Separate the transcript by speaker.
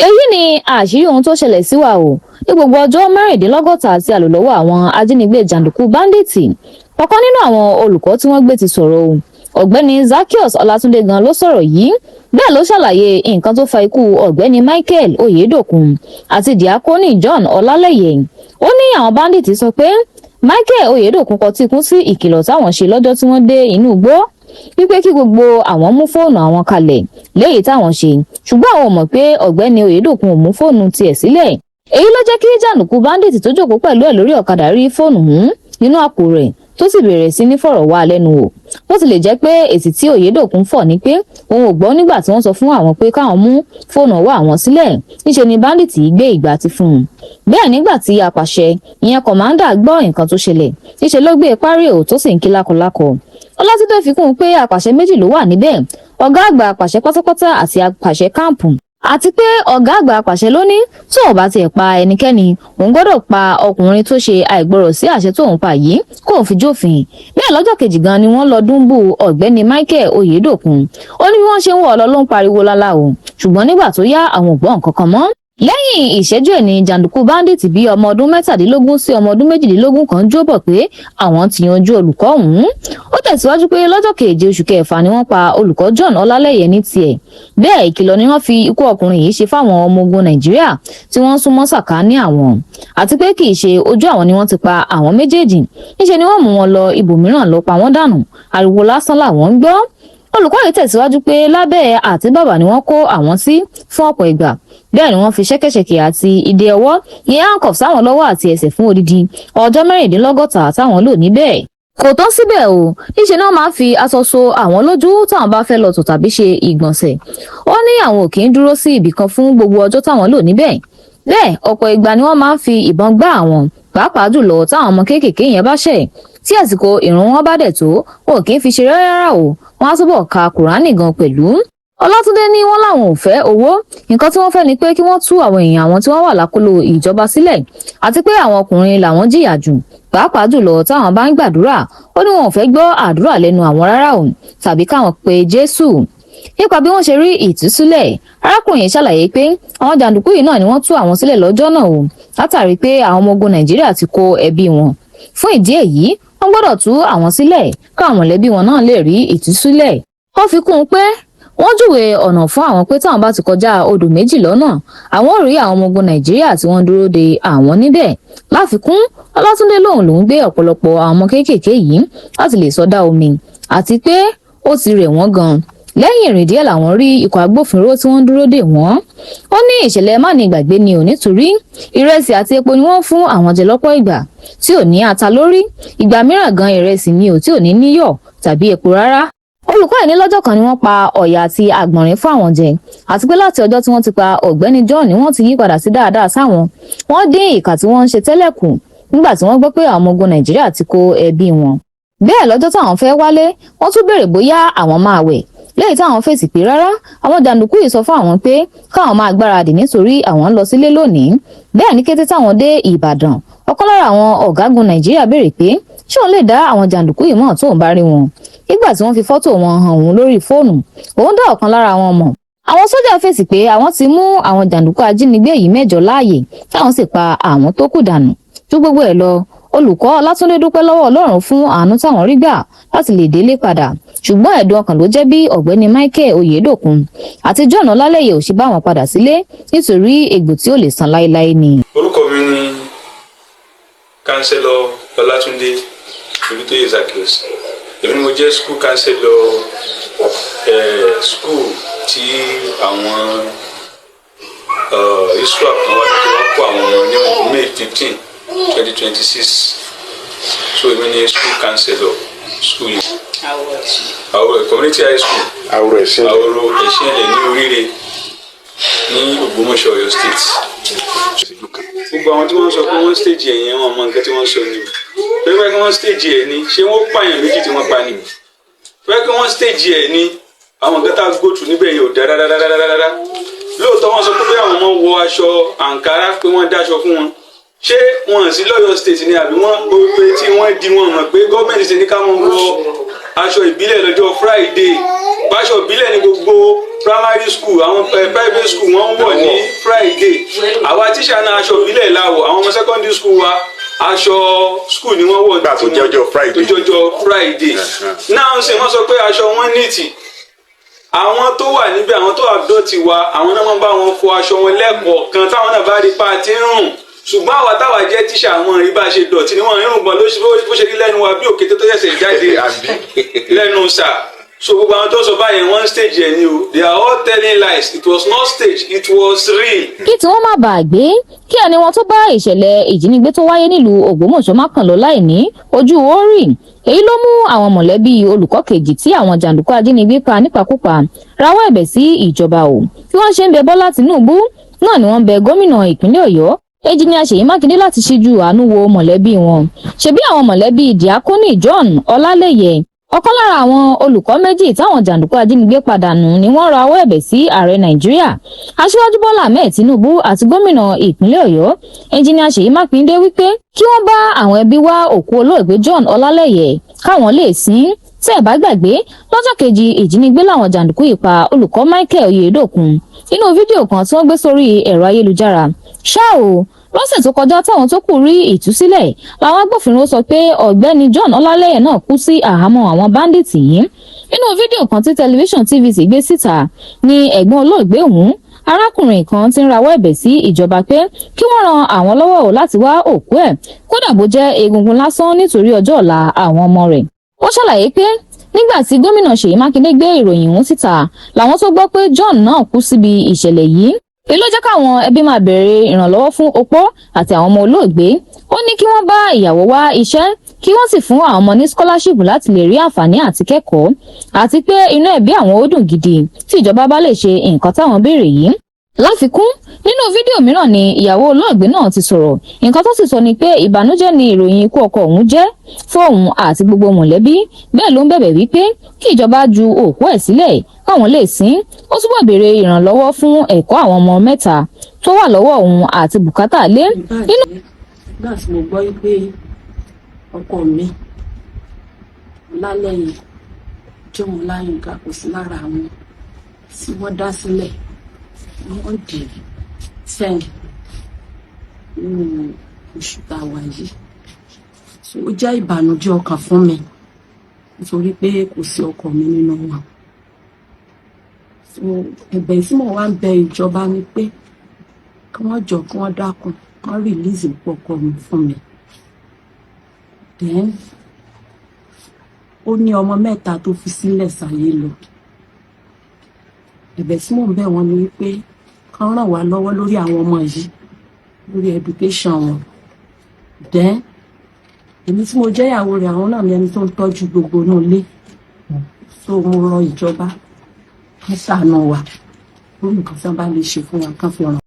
Speaker 1: èyí ni àṣírí ohun tó ṣẹlẹ̀ sí wa o ní gbogbo ọjọ́ mẹ́rìndínlọ́gọ́ta àti àlòlọ́wọ́ àwọn ajínigbé jàǹdùkú báńdíìtì. ọ̀kan nínú àwọn olùkọ́ tí wọ́n gbé ti sọ̀rọ̀ o ọ̀gbẹ́ni Zaccheaus Ọlátúndé gan ló sọ̀rọ̀ yìí bẹ́ẹ̀ ló ṣàlàyé nǹkan tó fa ikú ọ̀gbẹ́ni Michael Oyedokun àti diakoni John Ọlálẹ́yẹ. ó ní àwọn báńdíìtì sọ pé Michael Oyedokun kọtí ikún sí ìkìlọ̀ táwọn ṣe lọ́jọ́ tí wọ́n dé inú igbó wípé kí gbogbo àwọn mú fóònù àwọn kalẹ̀ léyìí táwọn ṣe ṣùgbọ́n àwọn mọ̀ pé ọ̀gbẹ́ni Oyedokun ò mú fóònù tiẹ̀ sílẹ̀. èyí ló jẹ́ kí jàǹdùkú báńdíìtì tó jókòó pẹ̀lú ẹ̀ lórí ọ̀kadà rí fóònù nínú àpò rẹ̀ tó sì bẹ̀rẹ̀ sí ní fọ̀rọ̀ wá lẹ́nu wò. bó tilẹ̀ jẹ́ pé èsì tí Oyedokun fọ̀ ni pé òun ò gbọ́ nígbà tí wọ́n sọ fún àwọn pé káwọn mú fóònù ọwọ́ àwọn sílẹ̀ níṣe ni báńdíìtì gbé ìgbà ti fún un. bẹ́ẹ̀ nígbà tí apàṣẹ ìyẹn kọ̀mándà gbọ́ nǹkan tó ṣẹlẹ̀ níṣe ló gbé parí ò tó sì ń kí lákọlákọ. Ọlátúndé fi kún un pé apàṣẹ méjì ló wà níbẹ̀ ọ̀gá àgbà apàṣẹ pátápátá àti apàṣẹ káàmpù àti pé ọ̀gá àgbà apàṣẹ ló ní tó ò bá tiẹ̀ pa ẹnikẹ́ni òun gbọ́dọ̀ pa ọkùnrin tó ṣe àìgbọrọ̀ sí àṣẹ tóun pa yìí kóun fi jófin. bẹ́ẹ̀ lọ́jọ́ kejì gan ni wọ́n lọ dúnbù ọ̀gbẹ́ni Michael Oyedokun. ó ní bí wọ́n ṣe ń wọ̀ ọ́ lọ ló ń pariwo lálá o ṣùgbọ́n nígbà tó yá àwọn ò gbọ́ nǹkan kan mọ́. lẹ́yìn ìṣẹ́jú ẹ̀ ní jàǹdùkú báńdíìtì bíi ọmọ ọdún 17 sí ọmọ ọdún 22 kan jóbọ̀ pé àwọn ti yanjú olùkọ́ ọ̀hún. ó tẹ̀síwájú pé lọ́jọ́ keje oṣù kẹfà ni wọ́n pa olùkọ́ John Ọlálẹ́yẹ ní tiẹ̀. bẹ́ẹ̀ ìkìlọ̀ ni wọ́n fi ikú ọkùnrin yìí ṣe fáwọn ọmọ ogun Nàìjíríà tí wọ́n súnmọ́ sàkáání àwọn. àti pé kì í ṣe ojú àwọn ni wọ́n ti pa àwọn méjèèjì níṣe ni wọ́n mú wọn lọ ibòmíràn lọ pa wọ́n dànù ariwo lásán làwọn ń gbọ́. olùkọ́ yìí tẹ̀síwájú pé lábẹ́ àti bàbá ni wọ́n kó àwọn sí fún ọ̀pọ̀ ìgbà bẹ́ẹ̀ ni wọ́n fi ṣẹ́kẹ́ṣẹkẹ̀ àti ìdè ọwọ́ ìyẹn handcuff sáwọn lọ́wọ́ àti ẹsẹ̀ fún odidi ọjọ́ mẹ́rìndínlọ́gọ́ta táwọn lò níbẹ̀. kò tán síbẹ̀ o níṣẹ́ náà máa fi aṣọ so àwọn lójú táwọn bá fẹ́ lọ tọ̀ tàbí ṣe ìgbọ̀nsẹ̀. ó ní àwọn ò kì í dúró sí ibìkan fún gbogbo ọjọ́ táwọn lò níbẹ̀. bẹ́ẹ̀ ọ̀pọ̀ ìgbà ni wọ́n máa ń fi ìbọn gbá àwọn pàápàá jùlọ táwọn ọmọ kéékèèké yẹn bá ṣẹ̀ tí àsìkò ìrun wọn bá dẹ̀ tó wọn ò kì í fi ṣeré rárá o wọn á túbọ̀ ka Kùránì gan pẹ̀lú. Ọlátúndé ní wọ́n láwọn ò fẹ́ owó nǹkan tí wọ́n fẹ́ ni pé kí wọ́n tú àwọn èèyàn àwọn tí wọ́n wà lákòlò ìjọba sílẹ̀ àti pé àwọn ọkùnrin làwọn jìyà jù pàápàá jùlọ táwọn bá ń gbàdúrà ó ní wọn ò fẹ́ gbọ́ àdúrà lẹ́nu àwọn rárá o tàbí káwọn pe Jésù. nípa bí wọ́n ṣe rí ìtúsílẹ̀ arákùnrin yìí ṣàlàyé pé àwọn jàǹdùkú yìí náà ni wọ́n tú àwọn sílẹ̀ lọ́jọ́ náà o látàrí pé àwọn ọmọ ogun Nàìjíríà ti kó ẹbí wọn. fún ìdí èyí wọ́n gbọ́dọ̀ tú àwọn sílẹ̀ káwọn mọ̀lẹ́bí wọn náà lè rí ìtúsílẹ̀. ó fi kún un pé wọ́n júwe ọ̀nà fún àwọn pé táwọn bá ti kọjá odò méjì lọ́nà àwọn ò rí àwọn ọmọ ogun Nàìjíríà tí wọ́n dúró de àwọn níbẹ̀. láfikún Ọlátúndé lòun ló ń gbé ọ̀pọ̀lọpọ̀ àwọn ọmọ kéékèèké yìí láti lè sọdá omi àti pé ó ti rẹ̀ wọ́n gan. lẹ́yìn ìrìn díẹ̀ làwọn rí ikọ̀ agbófinró tí wọ́n dúró dè wọ́n. ó ní ìṣẹ̀lẹ̀ mánigbàgbé ni ò nítorí ìrẹsì àti epo ni wọ́n fún àwọn jẹ lọ́pọ̀ ìgbà tí ò ní ata lórí ìgbà mìíràn gan ìrẹsì ni ò tí ò ní níyọ̀ tàbí epo rárá. olùkọ́ yìí ní lọ́jọ́ kan ni wọ́n pa ọ̀yà àti àgbọ̀nrín fún àwọn jẹ àti pé láti ọjọ́ tí wọ́n ti pa ọ̀gbẹ́ni John ni wọ́n ti yí padà sí dáadáa sáwọn wọ́n dín ìkà tí wọ́n ń ṣe tẹ́lẹ̀ kù nígbà tí wọ́n gbọ́ pé àwọn ọmọ ogun Nàìjíríà ti kó ẹbí wọn. bẹ́ẹ̀ lọ́jọ́ táwọn fẹ́ wálé wọ́n tún béèrè bóyá àwọn máa wẹ̀ lẹ́yìn táwọn fèsì pé rárá àwọn jàǹdùkú yìí sọ fún àwọn pé káwọn máa gbáradì nítorí àwọn ń lọ sílé lónìí. bẹ́ẹ̀ ní kété táwọn dé Ìbàdàn ọ̀kan lára àwọn ọ̀gágun Nàìjíríà béèrè pé ṣé òun lè dá àwọn jàǹdùkú yìí mọ̀ tóun bá rí wọn. nígbà tí wọ́n fi fọ́tò wọn hàn òun lórí fóònù òun dá ọ̀kan lára wọn mọ̀. àwọn sójà fèsì pé àwọn ti mú àwọn jàǹdùkú ajínigbé yìí 8 láàyè táwọn sì pa àwọn tó kù dànù. ju gbogbo ẹ̀ lọ olùkọ́ Ọlátúndé dúpẹ́ lọ́wọ́ Ọlọ́run fún àánú táwọn rí gbà láti lè délé padà ṣùgbọ́n ẹ̀dùn ọkàn ló jẹ́ bí ọ̀gbẹ́ni Michael Oyedokun àti John Ọlálẹ́yẹ ò ṣe bá wọn padà sílé nítorí egbò tí ò lè san láéláé ni.
Speaker 2: orúkọ mi ni kánsẹ́lọ̀ Ọlátúndé Olútóyè Zaccheaus èmi ni mo jẹ́ school kánsẹ́lọ̀ school tí àwọn iswap kan wá tó wọ́n kó àwọn ọmọ ní May 15, 2026 so èmi ni school kánsẹ́lọ̀ school yìí Àwòrò community high school Àwòrò Ẹ̀sìnlẹ̀ ní Oríire ní Ògbómọ̀ṣọ́ Ọ̀yọ́ state. gbogbo àwọn tí wọ́n sọ pé wọ́n stage ẹ̀ yẹn wọ́n mọ nǹkan tí wọ́n sọ ni pé kí wọ́n stage ẹ̀ ni ṣé wọ́n pààyàn méjì tí wọ́n pa ni pé kí wọ́n stage ẹ̀ ni àwọn nǹkan tá a go through níbẹ̀ yẹn ò dáradáradára lóòótọ́ wọ́n sọ pé àwọn ọmọ wọ aṣọ àǹkárá pé wọ́n dáṣọ fún wọn ṣé wọn sí lọ́yọ̀ state ni àbí wọ́n pé tí wọ́n di wọn mọ̀ pé gọ́ọ̀mẹ̀ntì ṣe ní ká wọn wọ aṣọ ìbílẹ̀ lọ́jọ́ Friday aṣọ ìbílẹ̀ ní gbogbo primary school àwọn private school wọ́n wọ̀ ní Friday. Friday àwa tíṣà náà aṣọ ìbílẹ̀ láwọ̀ àwọn ọmọ secondary school wa aṣọ school ni wọ́n wọ̀
Speaker 3: nígbà tó jọjọ Friday
Speaker 2: náà ń sìn wọ́n sọ pé aṣọ wọn nìtì àwọn tó wà níbẹ̀ àwọn tó àdọ́tì wa àwọn náà máa ń bá wọn fọ aṣọ wọn lẹ́ẹ̀kọ̀ọ̀kan táwọn náà bá rí pa àti rùn ṣùgbọ́n àwa táwa jẹ́ tíṣà àwọn rí bá ṣe dọ̀tí ni wọ́n ń rùn gbọ́n bó ṣe rí lẹ́nu wa bí òkété tó ṣẹ̀ṣẹ̀ jáde lẹ́nu sà so gbogbo àwọn tó sọ báyẹn wọ́n stage ẹ̀ ni o they are all telling lies it was not stage it was real.
Speaker 1: kí tí wọ́n má bàa gbé kí ẹni wọn tó bá ìṣẹ̀lẹ̀ ìjínigbé tó wáyé nílùú Ògbómọ̀ṣọ́ má kàn lọ láìní ojú orí èyí ló mú àwọn mọ̀lẹ́bí olùkọ́ kejì tí àwọn jàǹdùkú ajínigbé pa nípakúpa rawọ́ ẹ̀bẹ̀ sí ìjọba o bí wọ́n ṣe ń bẹ Bọ́lá Tinubu náà ni wọ́n bẹ gómìnà ìpínlẹ̀ Ọ̀yọ́ Ẹnjíníà Ṣèyí Mákindé láti ṣíjú àánú wo mọ̀lẹ́bí wọn ṣebí àwọn mọ̀lẹ́bí Díákónì John Ọlálẹ́yẹ ọ̀kan lára àwọn olùkọ́ méjì táwọn jàǹdùkú ajínigbé pàdánù ni wọ́n rawọ́ ẹ̀bẹ̀ sí ààrẹ Nàìjíríà Aṣíwájú Bọ́lá Ahmed Tinubu àti gómìnà ìpínlẹ̀ Ọ̀yọ́ Ẹnjíníà Ṣèyí Mákindé wípé kí wọ́n bá àwọn ẹbí wá òkú olóògbé John Ọlálẹ́yẹ káwọn lè sin tẹ́ ẹ̀ bá gbàgbé lọ́jọ́ kejì ìjínigbé làwọn jàǹdùkú yìí pa olùkọ́ Michael Oyèdòkun nínú fídíò kan tí wọ́n gbé sórí ẹ̀rọ ayélujára ṣá o lọ́sẹ̀ tó kọjá táwọn tó kù rí ìtúsílẹ̀ làwọn agbófinró sọ pé ọ̀gbẹ́ni John Ọlálẹ́yẹ náà kú sí àhámọ́ àwọn báńdíìtì yìí nínú fídíò kan tí tẹlifíṣàn TVC gbé síta ni ẹ̀gbọ́n olóògbé ọ̀hún arákùnrin kan ti ń rawọ́ ẹ̀bẹ̀ sí ìjọba pé kí wọ́n ran àwọn lọ́wọ́ láti wá òkú ẹ̀ kódà bó jẹ́ egungun lásán nítorí ọjọ́ ọ̀la àwọn ọmọ rẹ̀ ó ṣàlàyé pé nígbà tí gómìnà Ṣèyí Mákindé gbé ìròyìn ọ̀hún síta làwọn tó gbọ́ pé John náà kú síbi ìṣẹ̀lẹ̀ yìí èyí ló jẹ́ káwọn ẹbí máa béèrè ìrànlọ́wọ́ fún opó àti àwọn ọmọ olóògbé ó ní kí wọ́n bá ìyàwó wá iṣẹ́ kí wọ́n sì fún àwọn ọmọ ní scholarship láti lè rí àǹfààní àti kẹ́kọ̀ọ́ àti pé inú ẹbí àwọn ó dùn gidi tí ìjọba bá lè ṣe nǹkan táwọn béèrè yìí láfikún nínú fídíò mìíràn ni ìyàwó olóògbé náà ti sọ̀rọ̀ nǹkan tó sì sọ ni pé ìbànújẹ́ ni ìròyìn ikú ọkọ òun jẹ́ fóun àti gbogbo mọ̀lẹ́bí bẹ́ẹ̀ ló ń bẹ̀bẹ̀ wípé kí ìjọba ju òkú ẹ̀ sílẹ̀ káwọn lè sin ó túbọ̀ béèrè ìrànlọ́wọ́ fún ẹ̀kọ́ àwọn ọmọ mẹ́ta tó wà lọ́wọ́ òun àti bùkátà lé.
Speaker 4: nígbà tí mo gbọ́ pé ọkọ mi Ọlálẹ́yẹ John Ọláyínká kò sí lára àwọn tí wọ́n dá sílẹ̀ wọ́n dì sẹ́yìn nínú oṣù tá a wà yìí ó jẹ́ ìbànújẹ́ ọkàn fún mi nítorí pé kò sí ọkọ mi nínú wọn ẹ̀bẹ̀ tí mo wá ń bẹ ìjọba ni pé kí wọ́n jọ kí wọ́n dákun kí wọ́n rìlíìsì ọkọ mi fún mi then ó ní ọmọ mẹ́ta tó fi sílẹ̀ sáyé lọ ẹ̀bẹ̀ tí mò ń bẹ̀ wọ́n ni wípé kán ràn wá lọ́wọ́ lórí àwọn ọmọ yìí lórí education wọn then èmi tí mo jẹ́ ìyàwó rẹ̀ àwọn náà ni ẹni tó ń tọ́jú gbogbo inú ilé so mo rọ ìjọba kán ṣàánú wa lórí nǹkan tí wọ́n bá lè ṣe fún wa kán fi ràn